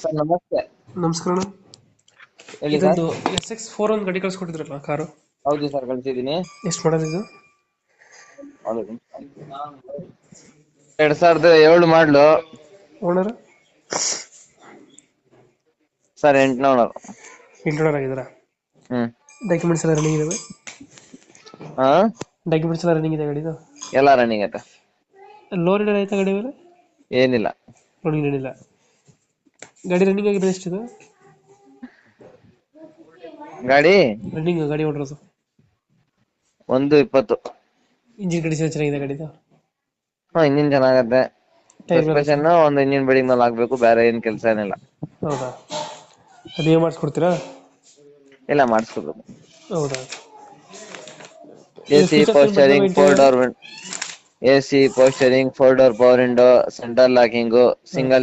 Sir ನಮಸ್ತೆ. ನಮಸ್ಕಾರ ಅಣ್ಣ. ಹೇಳಿ ಸರ್. ಇದೊಂದು SX4 ಒಂದು ಗಾಡಿ ಕಳ್ಸಿಕೊಟ್ಟಿದ್ರಲ್ಲ ಕಾರು, ಹೌದು ಸರ್, ಕಳ್ಸಿದ್ದೀನಿ. ಎಷ್ಟು ಮಾಡೋದು ಇದು? 2007 ಮಾಡ್ಲು ಓನರ್ ಸರ್. 8ನೇ ಓನರ್. ಇಂಟರ್ನಲ್ ಆಗಿದಾರ? ಹ್ಮ್. ಡಾಕ್ಯುಮೆಂಟ್ಸ್ ಎಲ್ಲ ರನ್ನಿಂಗ್ ಇದಾವೆ? ಹಾ, ಡಾಕ್ಯುಮೆಂಟ್ಸ್ ಎಲ್ಲ ರನ್ನಿಂಗ್ ಇದೆ ಗಾಡಿದು? ಎಲ್ಲ ರನ್ನಿಂಗ್ ಐತೆ. ಲೋನ್ ಏನಾರ ಆಯ್ತಾ ಗಾಡಿ ಮೇಲೆ? ಏನಿಲ್ಲ. ಲೋನ್ ಏನಿಲ್ಲ. ಗಾಡಿ ರನ್ನಿಂಗ್ ಆಗಿರೋದು ಎಷ್ಟಿದೆ? ಗಾಡಿ ರನ್ನಿಂಗ್ ಗಾಡಿ ಓಡಿರೋದು 1:20. ಇಂಜಿನ್ ಕಂಡೀಷನ್ ಚೆನ್ನಾಗಿದೆ ಗಾಡಿದು? ಹಾ, ಇಂಜಿನ್ ಚೆನ್ನಾಗತ್ತೆ. ಟೈರ್ ಎಲ್ಲ ಸಸ್ಪೆನ್ಷನ್ ಒಂದು ಇಂಜಿನ್ ಬಿಲ್ಡಿಂಗ್ ಮೇಲೆ ಹಾಕ್ಬೇಕು, ಬೇರೆ ಏನ್ ಕೆಲಸ ಏನಿಲ್ಲ. ಹೌದಾ? ಅದೇನು ಮಾಡಿಸ್ಕೊಡ್ತೀರಾ? ಇಲ್ಲ, ಮಾಡಿಸ್ಕೋಬೇಕು. ಹೌದಾ? AC ಪೋಸ್ಟರಿಂಗ್, 4 door AC ಪೋಸ್ಟರಿಂಗ್, 4 door power window, centre locking, single